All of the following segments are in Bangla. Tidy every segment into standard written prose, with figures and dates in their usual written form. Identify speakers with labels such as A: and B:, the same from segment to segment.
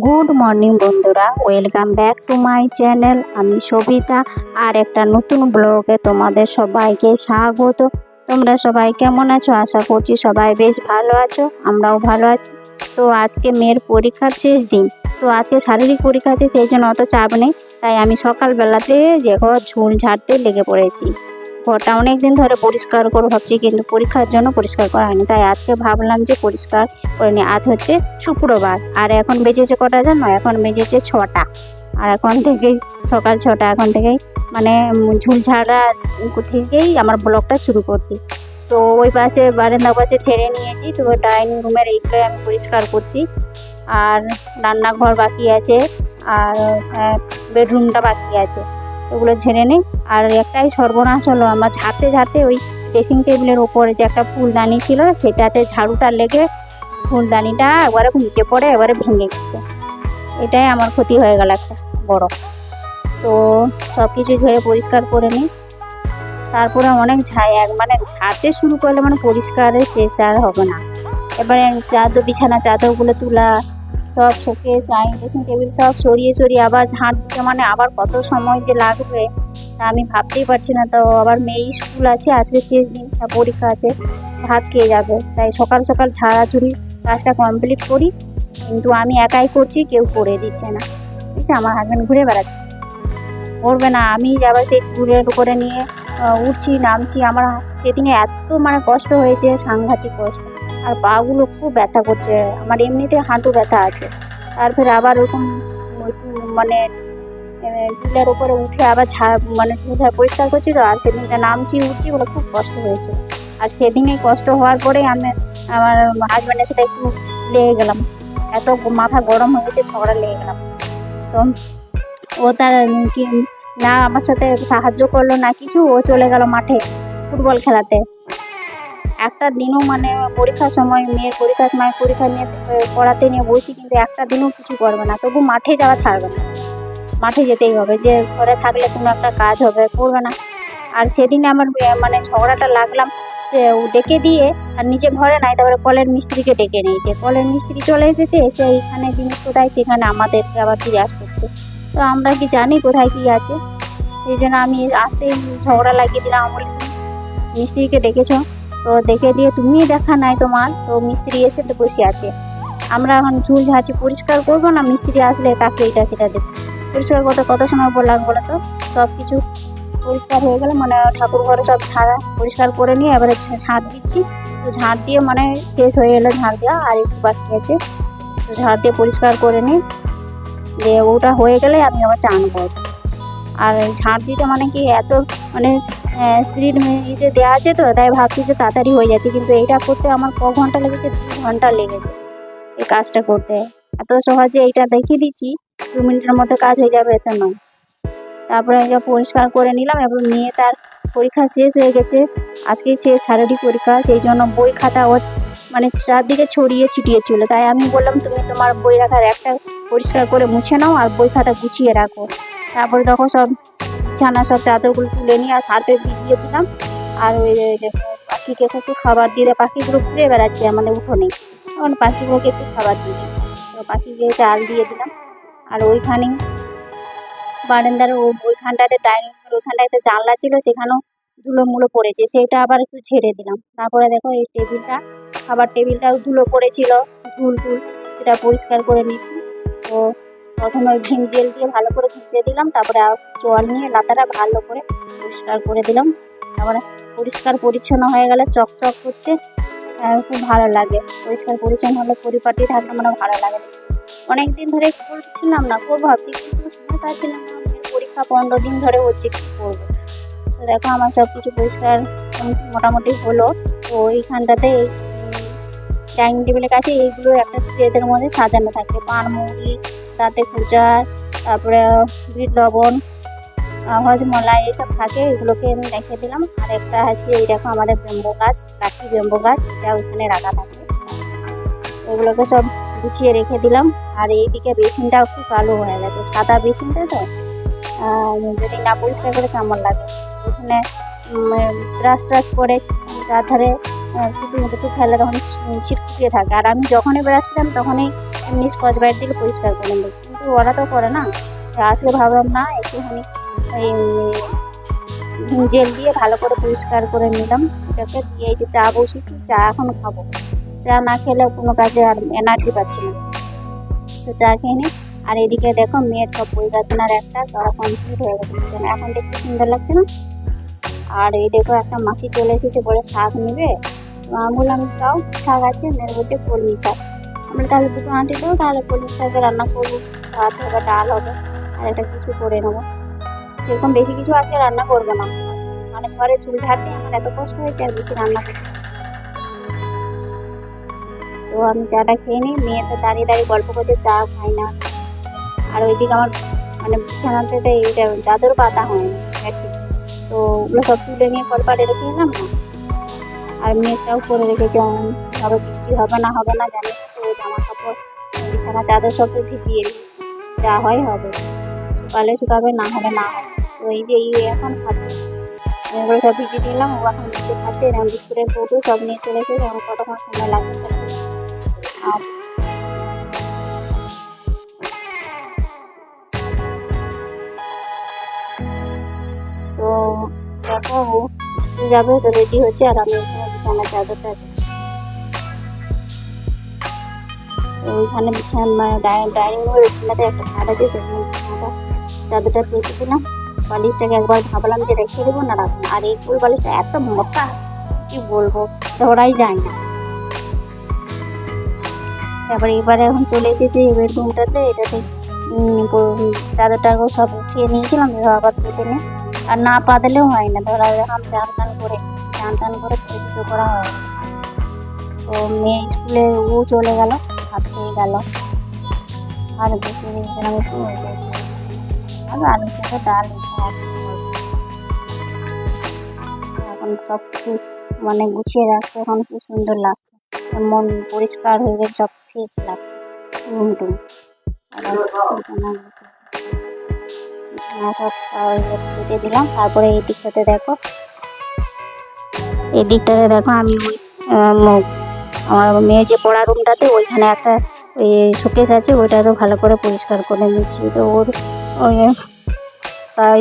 A: গুড মর্নিং বন্ধুরা, welcome back to my channel. আমি সবিতা আর একটা নতুন ব্লগে তোমাদের সবাইকে স্বাগত। তোমরা সবাই কেমন আছো? আশা করছি সবাই বেশ ভালো আছো, আমরাও ভালো আছি। তো আজকে মেয়ের পরীক্ষার শেষ দিন, তো আজকে শারীরিক পরীক্ষা আছে, সেই জন্য অত চাপ নেই। তাই আমি সকালবেলাতে দেখো ঝুল ঝাড়তে লেগে পড়েছি। ঘরটা অনেক দিন ধরে পরিষ্কার করে ভাবছি, কিন্তু পরীক্ষার জন্য পরিষ্কার করা হয়নি। তাই আজকে ভাবলাম যে পরিষ্কার করে নিই। আজ হচ্ছে শুক্রবার, আর এখন বেজেছে কটা জানো? এখন বেজেছে 6টা। আর এখন থেকেই সকাল 6টা, এখন থেকেই মানে ঝুল ঝাড়া থেকেই আমার ব্লগটা শুরু করছি। তো ওই পাশে বারান্দা পাশে ছেড়ে নিয়েছি, তো ডাইনিং রুমের এইগুলো আমি পরিষ্কার করছি। আর রান্নাঘর বাকি আছে, আর বেডরুমটা বাকি আছে, ওগুলো ঝেড়ে নিই। আর একটাই সর্বনাশ হলো, আমার ঝাড়তে ঝাড়তে ওই ড্রেসিং টেবিলের উপরে যে একটা ফুলদানি ছিল, সেটাতে ঝাড়ুটা লেগে ফুলদানিটা একবারে নিচে পড়ে একবারে ভেঙে গেছে। এটাই আমার ক্ষতি হয়ে গেল একটা বড়। তো সব কিছু ঝেড়ে পরিষ্কার করে নিই। তারপরে অনেক মানে ঝাড়তে শুরু করলে মানে পরিষ্কারের শেষ আর হবে না। এবারে বিছানা চাদরগুলো তুলা, সব শোকেস, ড্রেসিং টেবিল সব সরিয়ে সরিয়ে আবার ঝাঁট দিতে মানে আবার কত সময় যে লাগবে তা আমি ভাবতেই পারছি না। তো আবার মেয়ে স্কুল আছে, আজকে শেষ দিন, পরীক্ষা আছে, ভাত খেয়ে যাবে। তাই সকাল সকাল ঝাড়াঝুড়ি কাজটা কমপ্লিট করি, কিন্তু আমি একাই করছি, কেউ করে দিচ্ছে না। বুঝছে, আমার হাজব্যান্ড ঘুরে বেড়াচ্ছে, করবে না। আমি আবার সেই ঘুরের উপরে নিয়ে উঠছি নামছি। আমার সেদিনে এত মানে কষ্ট হয়েছে, সাংঘাতিক কষ্ট। আর পাগুলো খুব ব্যথা করছে, আমার এমনিতে হাঁটু ব্যথা আছে। তারপরে আবার ওরকম একটু মানে চুলের উপরে উঠে আবার মানে পরিষ্কার করছি। তো আর সেদিনটা নামছি উঠছি, ওগুলো খুব কষ্ট হয়েছে। আর সেদিনে কষ্ট হওয়ার পরে আমি আমার হাজব্যান্ডের সাথে একটু লেগে গেলাম, এত মাথা গরম হয়েছে, ঝগড়া লেগে গেলাম। তো ও তার কি না আমার সাথে সাহায্য করলো না কিছু, ও চলে গেল মাঠে ফুটবল খেলাতে। একটা দিনও মানে পরীক্ষার সময়, মেয়ের পরীক্ষার সময় পরীক্ষা নিয়ে পড়াতে নিয়ে বসি, কিন্তু একটা দিনও কিছু করবে না। তবু মাঠে যাওয়া ছাড়বে না, মাঠে যেতেই হবে। যে ঘরে থাকলে কোনো একটা কাজ হবে, করবে না। আর সেদিনে আমার মানে ঝগড়াটা লাগলাম যে ও ডেকে দিয়ে আর নিজে ঘরে নাই, তারপরে কলের মিস্ত্রিকে ডেকে নিয়েছে। কলের মিস্ত্রি চলে এসেছে, এসে এইখানে জিনিস কোথায়, সেখানে আমাদেরকে আবার জিজ্ঞাসা করছে। তো আমরা কি জানি কোথায় কী আছে? সেই জন্য আমি আসতেই ঝগড়া লাগিয়ে দিলাম। আমি বলি, মিস্ত্রিকে ডেকেছ? তো দেখে দিয়ে তুমি দেখা নাই তোমার, তো মিস্ত্রি এসে তো বসে আছে। আমরা এখন ঝুল ঝাড়ছি, পরিষ্কার করবো না? মিস্ত্রি আসলে তাকে এটা সেটা দেখো। পরিষ্কার করতে কত সময় বললাম বলো তো? সব কিছু পরিষ্কার হয়ে গেলে মানে ঠাকুর ঘরে সব ঝাড়া পরিষ্কার করে নিয়ে এবারে ঝাঁট দিচ্ছি। তো ঝাঁট দিয়ে মানে শেষ হয়ে গেলো ঝাঁট দেওয়া, আর একটু বাকি আছে। তো ঝাঁট দিয়ে পরিষ্কার করে নিই, যে ওটা হয়ে গেলে আমি আবার চান করবো। আর ঝাঁট দিতে মানে কি এত মানে স্পিড ইতে দেওয়া আছে, তো তাই ভাবছি যে তাড়াতাড়ি হয়ে যাচ্ছে, কিন্তু এইটা করতে আমার ক ঘন্টা লেগেছে? 2 ঘন্টা লেগেছে এই কাজটা করতে। এত সহজে এইটা দেখিয়ে দিচ্ছি 2 মিনিটের মধ্যে কাজ হয়ে যাবে, এত নয়। তারপরে এটা পরিষ্কার করে নিলাম। এবার মেয়ে তার পরীক্ষা শেষ হয়ে গেছে, আজকেই শেষ শারীরিক পরীক্ষা। সেই জন্য বই খাতা ওর মানে চারদিকে ছড়িয়ে ছিটিয়ে ছিল। তাই আমি বললাম, তুমি তোমার বই রাখার একটা পরিষ্কার করে মুছে নাও আর বই খাতা গুছিয়ে রাখো। তারপরে দেখো সব বিছানা সব চাদরগুলো তুলে নিয়ে আর সার্ফে ভিজিয়ে দিলাম। আর ওই পাখিকে একটু খাবার দিয়ে, পাখিগুলো ঘুরে বেড়াচ্ছে আমাদের উঠোনে, তখন পাখিগুলোকে একটু খাবার দিয়ে দিই। তো পাখিকে চাল দিয়ে দিলাম। আর ওইখানে বারান্দার ওইখানটাতে ডাইনিং রুমের ওইখানটাতে জানলা ছিল, সেখানেও ধুলো মুলো পড়েছে, সেটা আবার একটু ঝেড়ে দিলাম। তারপরে দেখো এই টেবিলটা, খাবার টেবিলটাও ধুলো পড়েছিল, ঝুল টুল, সেটা পরিষ্কার করে নিচ্ছি। তো প্রথমে ওই ভিম জেল দিয়ে ভালো করে ঘুষিয়ে দিলাম, তারপরে জল নিয়ে লাতাটা ভালো করে পরিষ্কার করে দিলাম। তারপরে পরিষ্কার পরিচ্ছন্ন হয়ে গেলে চকচক করছে, খুব ভালো লাগে। পরিষ্কার পরিচ্ছন্ন হলে পরিপাটি থাকলে মানে ভালো লাগে। অনেক দিন ধরে করছিলাম না, করবো ভাবছি, কিন্তু সময় পাচ্ছিলাম না। পরীক্ষা 15 দিন ধরে হচ্ছে, কী করবো? তো দেখো আমার সব কিছু পরিষ্কার মোটামুটি হলো। তো এইখানটাতে এই ডাইনিং টেবিলের কাছে এইগুলো একটা ট্রেদের মধ্যে সাজানো থাকে, পানমুড়ি, দাঁতে খোঁচা, তারপরে বিট লবণ, হজমলাই, এইসব থাকে। এগুলোকে আমি রেখে দিলাম। আর একটা আছে, এই দেখো আমাদের বেম্বো গাছ, কাঠি বেম্বো গাছ, এটা ওইখানে রাখা থাকে। এগুলোকে সব গুছিয়ে রেখে দিলাম। আর এইদিকে বেসিনটাও খুব কালো হয়ে গেছে, সাদা বেসিনটা, তো যদি না পরিষ্কার করে কেমন লাগে। ওখানে ব্রাশ ট্রাশ করে তার ধারে কিছু ফেলে তখন ছিটকুটিয়ে থাকে। আর আমি যখনই ব্রাশ করলাম তখনই এমনি স্কচ ব্রাইট দিলে পরিষ্কার করে নেবে, কিন্তু ওরা তো করে না। আজকে ভাবলাম না একটুখানি জেল দিয়ে ভালো করে পরিষ্কার করে নিলাম এটাকে দিয়ে। এই যে চা বসেছি, চা এখন খাবো। চা না খেলে কোনো কাজে আর এনার্জি পাচ্ছি না, তো চা খেয়ে নিই। আর এদিকে দেখো মেয়ের সব বই গাছনার একটা করা কমপ্লিট হয়ে গেছে, এখন দেখতে সুন্দর লাগছে না। আর এই দেখো একটা মাসি চলে এসেছে, বলে শাক নেবে। আমি বললাম তাও শাক আছে, মেয়ের বলছে কলমি শাক। আমরা তাহলে দুটো আঁটি দেবো, তাহলে কলমি শাকে রান্না করবো, ভাত হবে, ডাল হবে, আর একটা কিছু করে নেবো। সেরকম বেশি কিছু আজকে রান্না করবো না, মানে ঘরে চুল ঝাড়তে আমার এত কষ্ট হয়েছে, আর বেশি রান্না করতে। তো আমি চাটা খেয়ে নিই, মেয়ে তো দাঁড়িয়ে দাঁড়িয়ে গল্প করছে, চা খাই না। আর ওইদিকে আমার মানে বিছানাতে এইটা চাদর পাতা হয়নি, বেডশিট, তো ওগুলো সব তুলে নিয়ে কলপাড়ে রেখে এলাম না। আর মেয়েটাও করে রেখেছে, ধরো বৃষ্টি হবে না জানি, তো জামা কাপড় বিছানা চাদর সব তো ভিজিয়ে যা হয় হবে, শুকালে শুকাবে, না হলে না হবে। তো এই যে এখন খাচ্ছে, এগুলো সব ভিজিয়ে দিলাম, ও এখন বসে খাচ্ছে। এরকম বিস্কুটের কৌটো সব নিয়ে চলে এসেছে, এখন কতক্ষণ সময় লাগবে। আর তো দেখো ও স্কুল যাবে, তো রেডি হচ্ছে, আর আমি ওখানে বিছানা চাদরটা ওইখানে বিছানা ডাইনিং রুমের ওখানটাতে একটা খাট আছে, সেখানে বিছানাটা চাদরটা পেতে দিলাম। বালিশটাকে একবার ভাবলাম যে রেখে দেবো না রাখবো না, আর এই ফুল বালিশটা এত মোটা, কি বলবো, ধরাই যায় না। তারপরে এবারে এখন চলে এসেছি বেডরুমটাতে, এটাতে চাদরটাকেও সব উঠিয়ে নিয়েছিলাম, আবার পেতে নিই। আর না পাতলেও হয় না, ধরা এখন চান টান করে পুজো করা হয়। তো মেয়ে স্কুলে ও চলে গেল, ভাত খেয়ে গেল, আর বসে দিয়েছিলাম একটু, আর আলুর সাথে ডাল। এখন সব কিছু মানে গুছিয়ে রাখতে এখন খুব সুন্দর লাগছে, মন পরিষ্কার হয়ে গেছে, সব ফ্রেশ লাগছে রুম টুম। সব কেটে দিলাম। তারপরে এই দিকটাতে দেখো আমি আমার মেয়ে যে পড়ার রুমটাতে ওইখানে একটা ওই শোকেস আছে, ওইটা তো ভালো করে পরিষ্কার করে নিচ্ছি। তো ওর ওই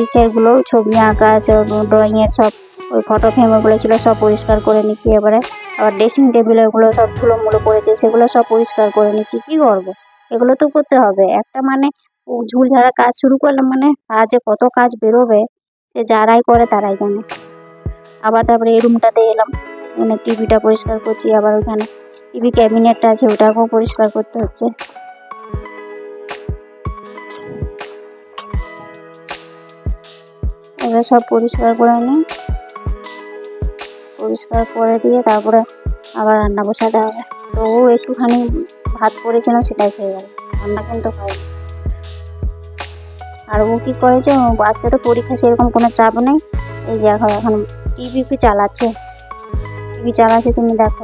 A: ইসেরগুলো ছবি আঁকা আছে, ড্রয়িংয়ের সব ওই ফটো ফ্রেম ওগুলো ছিল, সব পরিষ্কার করে নিচ্ছি। এবারে আবার ড্রেসিং টেবিল ওগুলো সব ধুলোমুলো পড়েছে, সেগুলো সব পরিষ্কার করে নিচ্ছি। কী করবো, এগুলো তো করতে হবে। একটা মানে ঝুল ঝাড়া কাজ শুরু করলাম মানে যে কত কাজ বেরোবে, সে যারাই করে তারাই জানে। আবার তারপরে এই রুমটাতে এলাম, মানে টিভিটা পরিষ্কার করছি। আবার ওইখানে টিভি ক্যাবিনেটটা আছে, ওটাকেও পরিষ্কার করতে হচ্ছে। এবার সব পরিষ্কার করে নিই, পরিষ্কার করে দিয়ে তারপরে আবার রান্না বসাতে হবে। তো ও একটুখানি ভাত করেছিল, সেটাই খেয়ে গেল, রান্না কিন্তু হয়নি। আর ও কী করেছে, আজকে তো পরীক্ষা, সেরকম কোনো চাপ নেই। এই যে এখন টিভি চালাচ্ছে, তুমি দেখো,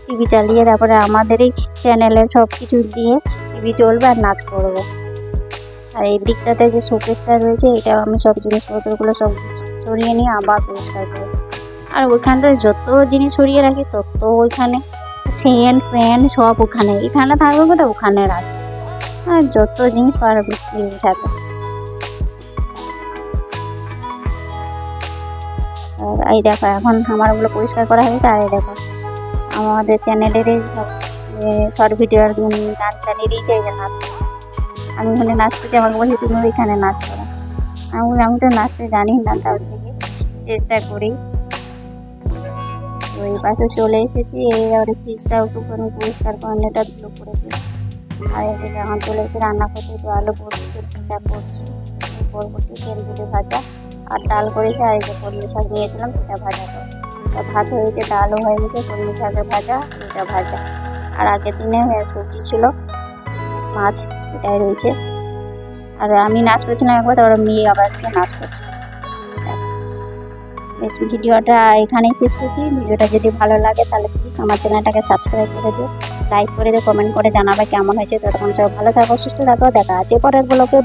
A: টিভি চালিয়ে তারপরে আমাদের এই চ্যানেলে সব কিছু দিয়ে টিভি চলবে আর নাচ করবে। আর এই দিকটাতে যে শোকেসটা রয়েছে, এটা আমি সব জিনিসপত্রগুলো সব সরিয়ে নিয়ে আবার পরিষ্কার করব। আর ওইখানটায় যত জিনিস সরিয়ে রাখি তত ওইখানে সেন্ট ফ্যান সব এখানে থাকবে কোথায়, ওখানে রাখবে। আর যত জিনিস পারবে সাথে। আর এই দেখো এখন আমার ওগুলো পরিষ্কার করা হয়েছে। আর এই দেখো আমাদের চ্যানেলের শর্ট ভিডিও আর গান চালিয়ে দিয়েছে, এই যে নাচ। আমি ওখানে নাচতেছি, আমাকে বলছি তুমি ওইখানে নাচ করো। আমি তো নাচতে জানি না, তার থেকে চেষ্টা করি। তো এই পাশে চলে এসেছি, এবারে ফ্রিজটা একটুখানি পরিষ্কার করে নেটা ধুলো করে দিই। আর এদিকে এখন চলে এসে রান্না করতে, তো আলু বরবটি ভাজা করছি, বরবটি তেল দিয়ে ভাজা, আর ডাল করেছি। আর এই যে কলমি শাক দিয়েছিলাম, সেটা ভাজা করে ভাত হয়েছে, ডালও হয়ে গেছে, কলমি শাকের ভাজা, এটা ভাজা। আর আগের দিনে সবজি ছিল, মাছ, এটাই রয়েছে। আর আমি নাচ করছিলাম একবার, তারপরে মেয়ে আবার নাচ করছে। বেশ, ভিডিওটা এখানেই শেষ করছি। ভিডিওটা যদি ভালো লাগে তাহলে প্লিজ আমার চ্যানেলটাকে সাবস্ক্রাইব করে দিও, লাইক করে দিও, কমেন্ট করে জানাবে কেমন হয়েছে। ততক্ষণ সব ভালো থাকো, সুস্থ থাকো, দেখা আছে পরের ব্লগে।